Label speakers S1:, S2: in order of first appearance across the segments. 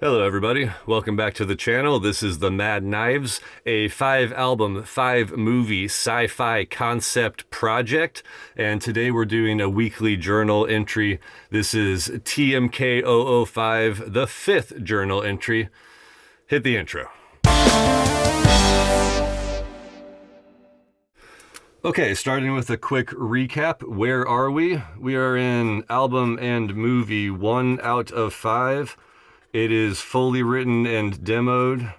S1: Hello, everybody. Welcome back to the channel. This is The Mad Knives, a 5-album, 5-movie sci-fi concept project. And today we're doing a weekly journal entry. This is TMK005, the 5th journal entry. Hit the intro. Okay, starting with a quick recap. Where are we? We are in album and movie 1 out of 5. It is fully written and demoed,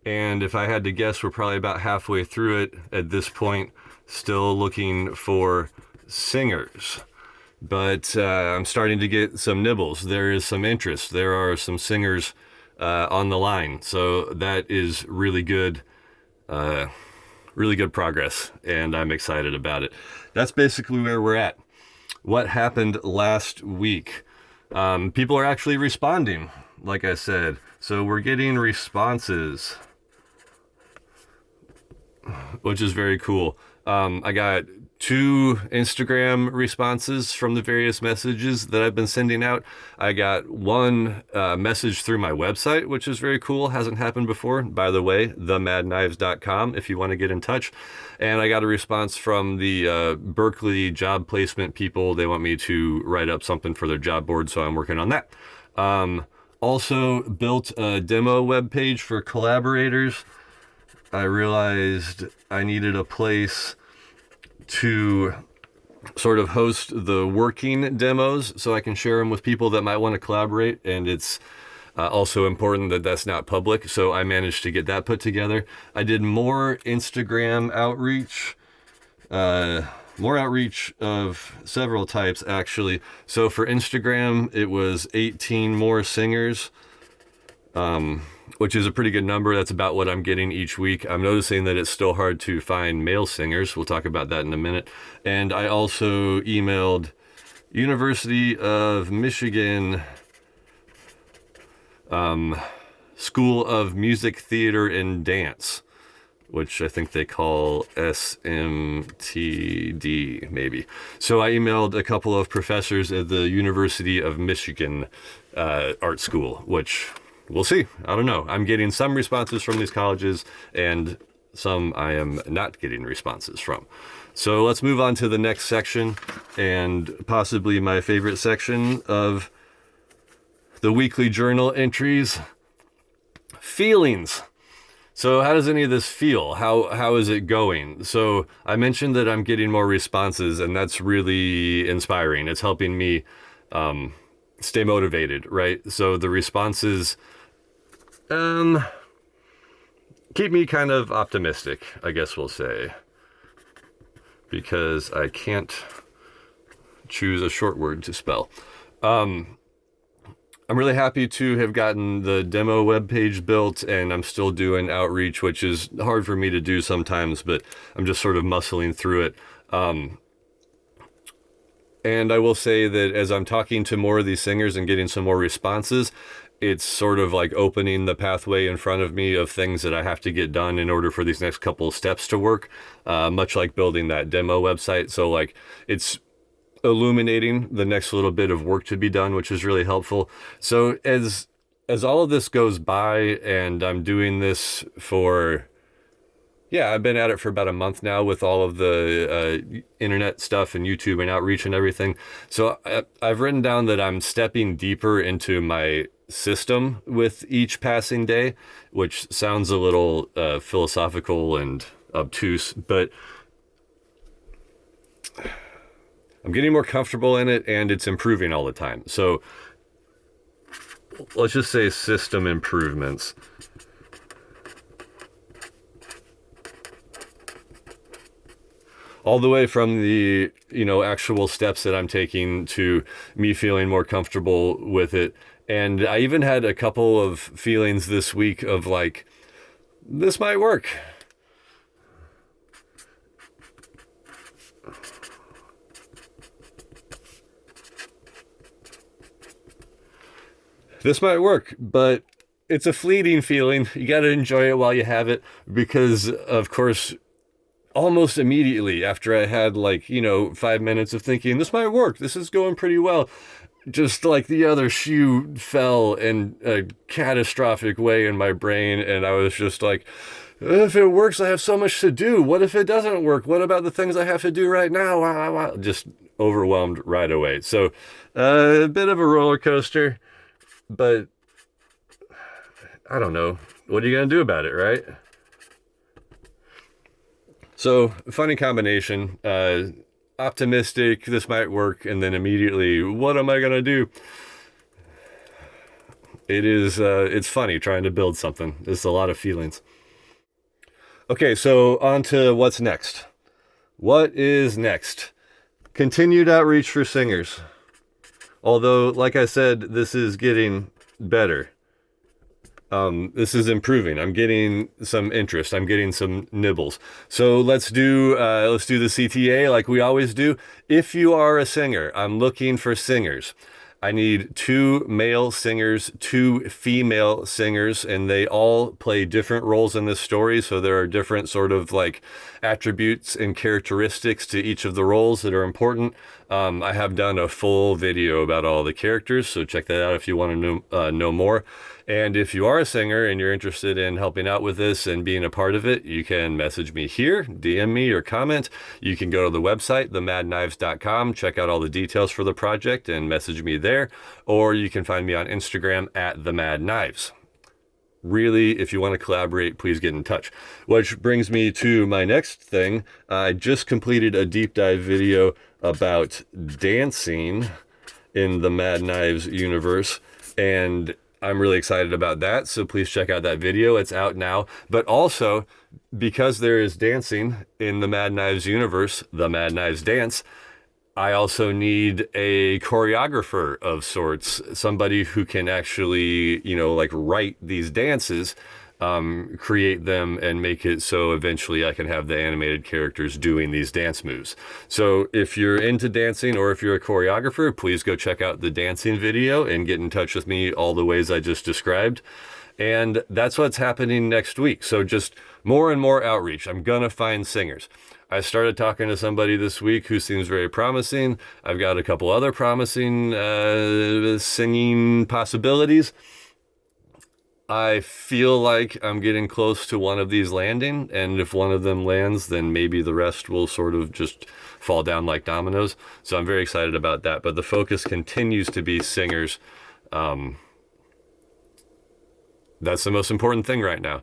S1: and if I had to guess, we're probably about halfway through it at this point, still looking for singers. But I'm starting to get some nibbles. There is some interest. There are some singers on the line, so that is really good progress, and I'm excited about it. That's basically where we're at. What happened last week? People are actually responding, like I said. So we're getting responses, which is very cool. I got 2 Instagram responses from the various messages that I've been sending out. I got 1 message through my website, which is very cool. Hasn't happened before. By the way, themadknives.com if you want to get in touch. And I got a response from the Berkeley job placement people. They want me to write up something for their job board, so I'm working on that. Also built a demo webpage for collaborators. I realized I needed a place to sort of host the working demos so I can share them with people that might want to collaborate, and it's also important that that's not public, so I managed to get that put together. I did more Instagram outreach, of several types, actually. So for Instagram, it was 18 more singers, which is a pretty good number. That's about what I'm getting each week. I'm noticing that it's still hard to find male singers. We'll talk about that in a minute. And I also emailed University of Michigan School of Music, Theater, and Dance, which I think they call SMTD, maybe. So I emailed a couple of professors at the University of Michigan Art School, which we'll see. I don't know. I'm getting some responses from these colleges, and some I am not getting responses from. So let's move on to the next section, and possibly my favorite section of the weekly journal entries: feelings. So how does any of this feel? How is it going? So I mentioned that I'm getting more responses, and that's really inspiring. It's helping me stay motivated, right? So the responses keep me kind of optimistic, I guess we'll say, because I can't choose a short word to spell. I'm really happy to have gotten the demo webpage built, and I'm still doing outreach, which is hard for me to do sometimes, but I'm just sort of muscling through it. And I will say that as I'm talking to more of these singers and getting some more responses, it's sort of like opening the pathway in front of me of things that I have to get done in order for these next couple of steps to work, much like building that demo website. So like it's illuminating the next little bit of work to be done, which is really helpful. So as all of this goes by, and I'm doing this for, I've been at it for about a month now with all of the internet stuff and YouTube and outreach and everything. So I've written down that I'm stepping deeper into my system with each passing day, which sounds a little philosophical and obtuse, but I'm getting more comfortable in it, and it's improving all the time. So let's just say system improvements. All the way from the, actual steps that I'm taking to me feeling more comfortable with it. And I even had a couple of feelings this week of like, this might work. This might work, but it's a fleeting feeling. You got to enjoy it while you have it, because of course, almost immediately after I had 5 minutes of thinking, this might work, this is going pretty well, just like the other shoe fell in a catastrophic way in my brain. And I was just like, if it works, I have so much to do. What if it doesn't work? What about the things I have to do right now? Just overwhelmed right away. So a bit of a roller coaster, but I don't know. What are you going to do about it, right? So, funny combination. Optimistic, this might work, and then immediately, what am I going to do? It's funny trying to build something. It's a lot of feelings. Okay, so on to what's next. What is next? Continued outreach for singers. Although, like I said, this is getting better. This is improving. I'm getting some interest. I'm getting some nibbles. So let's do the CTA like we always do. If you are a singer, I'm looking for singers. I need 2 male singers, 2 female singers, and they all play different roles in this story. So there are different sort of like attributes and characteristics to each of the roles that are important. I have done a full video about all the characters, so check that out if you want to know more. And if you are a singer and you're interested in helping out with this and being a part of it, you can message me here, DM me, or comment. You can go to the website, themadknives.com, check out all the details for the project and message me there. Or you can find me on Instagram at themadknives. Really, if you want to collaborate, please get in touch. Which brings me to my next thing. I just completed a deep dive video about dancing in the Mad Knives universe, and I'm really excited about that, so please check out that video. It's out now. But also, because there is dancing in the Mad Knives universe, the Mad Knives dance, I also need a choreographer of sorts, somebody who can actually, like write these dances, create them, and make it so eventually I can have the animated characters doing these dance moves. So if you're into dancing or if you're a choreographer, please go check out the dancing video and get in touch with me all the ways I just described. And that's what's happening next week. So just more and more outreach. I'm gonna find singers. I started talking to somebody this week who seems very promising. I've got a couple other promising singing possibilities. I feel like I'm getting close to one of these landing, and if one of them lands, then maybe the rest will sort of just fall down like dominoes. So I'm very excited about that. But the focus continues to be singers. That's the most important thing right now.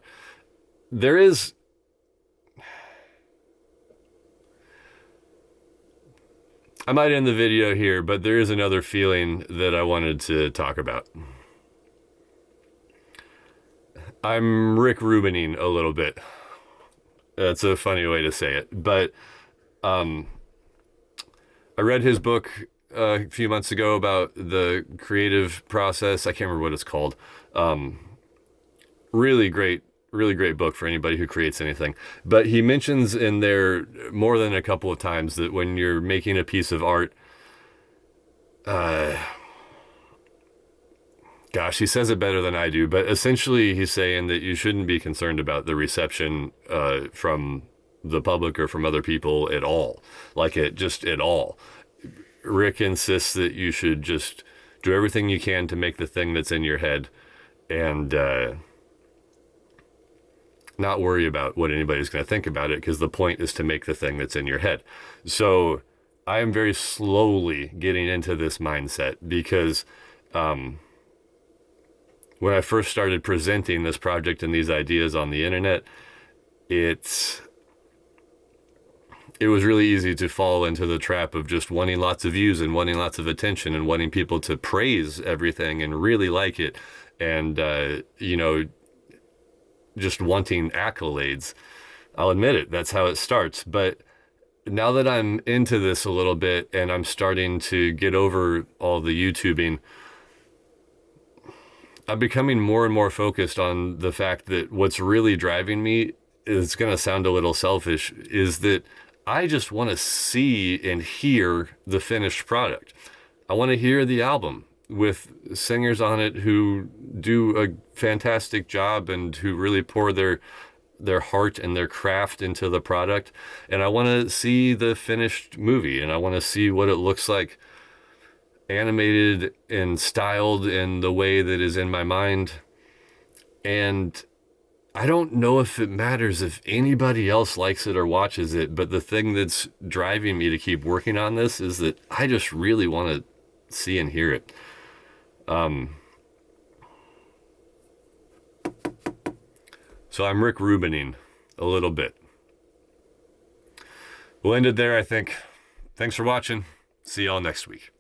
S1: I might end the video here, but there is another feeling that I wanted to talk about. I'm Rick Rubining a little bit. That's a funny way to say it. But I read his book a few months ago about the creative process. I can't remember what it's called. Really great book for anybody who creates anything. But he mentions in there more than a couple of times that when you're making a piece of art, gosh, he says it better than I do, but essentially he's saying that you shouldn't be concerned about the reception from the public or from other people at all. At all. Rick insists that you should just do everything you can to make the thing that's in your head and not worry about what anybody's going to think about it, because the point is to make the thing that's in your head. So I am very slowly getting into this mindset because when I first started presenting this project and these ideas on the internet, it was really easy to fall into the trap of just wanting lots of views and wanting lots of attention and wanting people to praise everything and really like it. And, just wanting accolades. I'll admit it, that's how it starts. But now that I'm into this a little bit and I'm starting to get over all the YouTubing, I'm becoming more and more focused on the fact that what's really driving me, is going to sound a little selfish, is that I just want to see and hear the finished product. I want to hear the album with singers on it who do a fantastic job and who really pour their heart and their craft into the product. And I want to see the finished movie, and I want to see what it looks like. animated and styled in the way that is in my mind. And I don't know if it matters if anybody else likes it or watches it, but the thing that's driving me to keep working on this is that I just really want to see and hear it. So I'm Rick Rubining a little bit. We'll end it there, I think. Thanks for watching. See y'all next week.